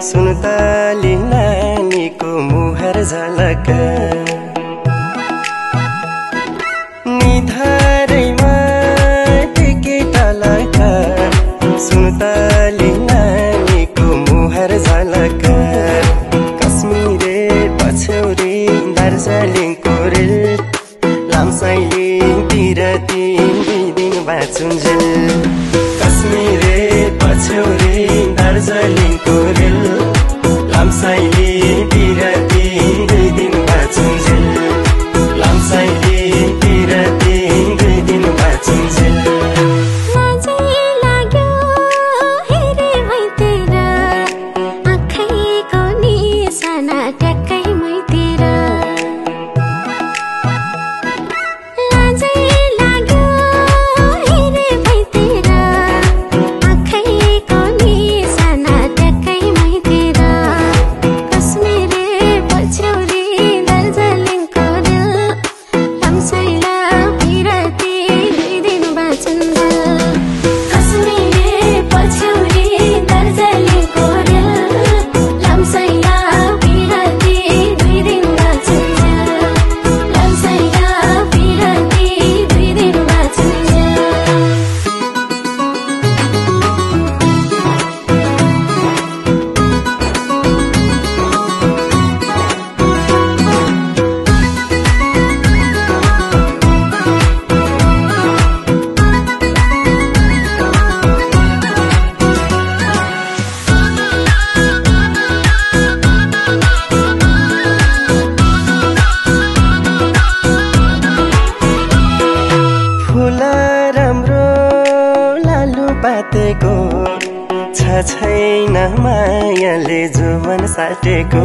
सुन्तली नानीको मुहार झलक निधारैमा टिकेट लक सुन्तली नानीको मुहार झलक कश्मीरे पछौरी दार्जिलिङको रेल लामसाइलिङतिर दुई दिन बाँचुन्जेल कश्मीरे पछौरी दार्जिलिङको रेल लामसाइलिङतिर दुई दिन बाँचुन्जेल लामसाइलिङतिर दुई दिन बाँचुन्जेल पातेको छैन मायाले जुवन साटेको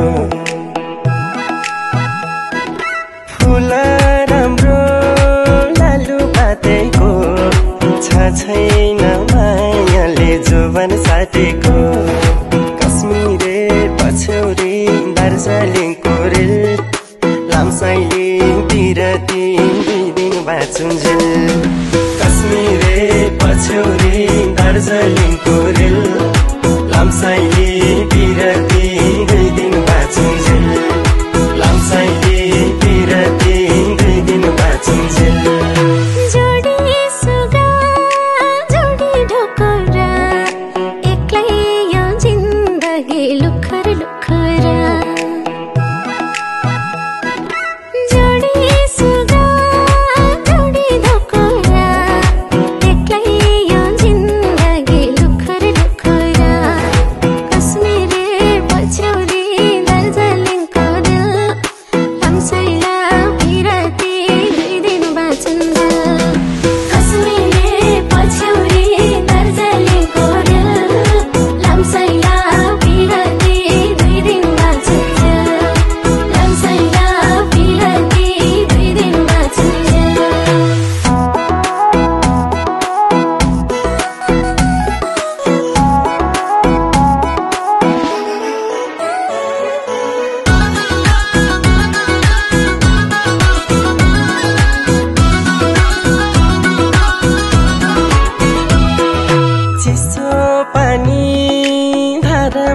फुल राम्रो लालु पातेको छैन मायाले जुवन साटेको कश्मीरे पछौरी दार्जिलिङको रेल लामसाइलिङतिर दुई दिन बाँचुन्जेल कश्मीरे पछौरी दार्जिलिङको रेल लामसाइलिङतिर दुई दिन बाँचुन्जेल लामसाइलिङतिर दुई दिन बाँचुन्जेल जोडी सुगा जोडी ढोकरा एक्लै यो जिन्दगी लुखर लुखर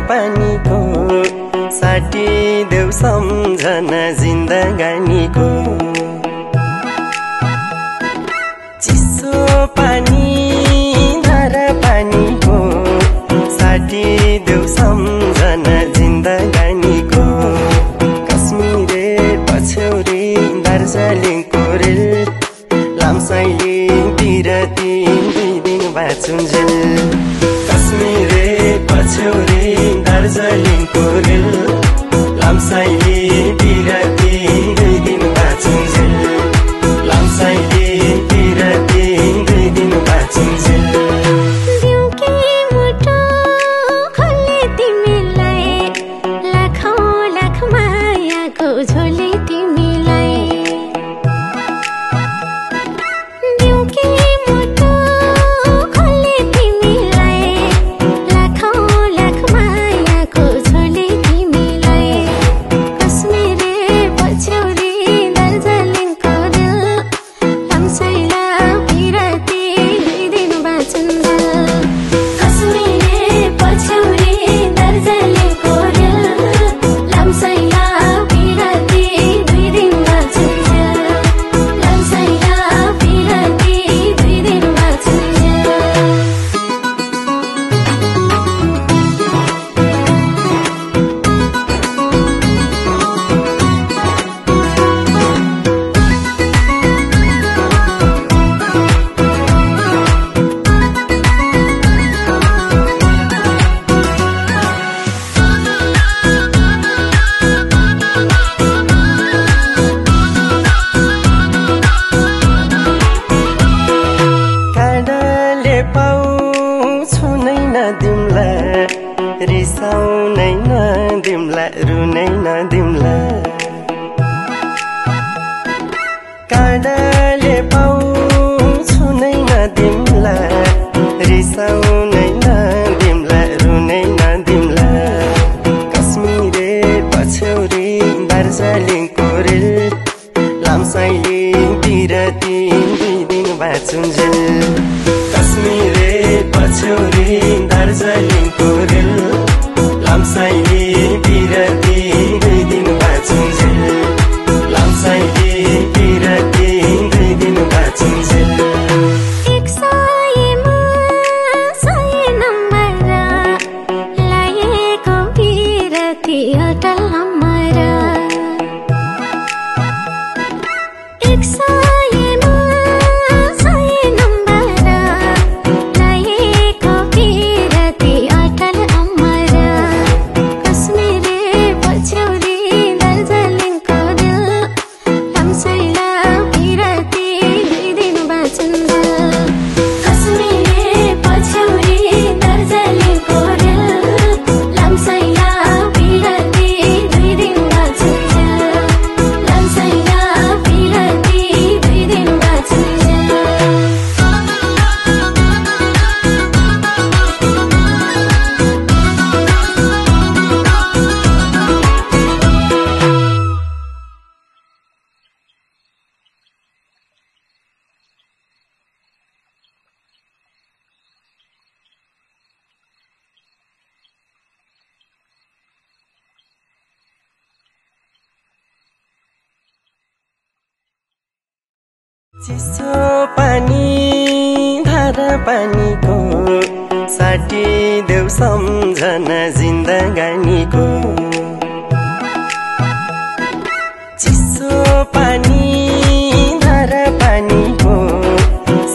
पानीको साटी देऊ सम्झना जिन्दगानीको चिसो पानी धारा पानीको साटी देऊ सम्झना जिन्दगानीको कश्मीरे पछौरी दार्जिलिङको रेल लामसाइलिङतिर दुई दिन बाँचुन्जेल कश्मीरे पछौरी दार्जिलिङको रेल लामसाइलिङतिर दुई दिन बाँचुन्जेल लामसाइलिङतिर दुई दिन बाँचुन्जेल दिउके मुटो खोले तिमीलाई रुनै नदिम्ला काँडाले पाउँछु नै नदिम्ला रिसाउनै नदिम्ला रुनै नदिम्ला कश्मीरे पछौरी दार्जिलिङको रेल लामसाइली बिरती 2 दिन बाँचुन्जेल कश्मीरे पछौरी दार्जिलिङको रेल लामसाइली बिरती 2 दिन बाँचुन्जेल लामसाइली बिरती 2 दिन बाँचुन्जेल अटल हमारा चिसो पानी धारा पानीको साटी देऊ सम्झना जिन्दगानीको चिसो पानी धारा पानीको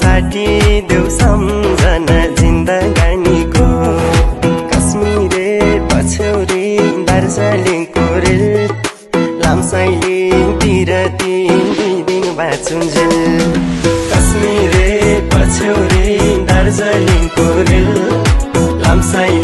साटी देऊ सम्झना जिन्दगानीको कश्मीरे पछौरी दार्जिलिङको रेल लामसाइली बिरती 2 दिन बाँचुन्जेल कश्मीरे पछौरी दार्जिलिङको रेल लामसाइली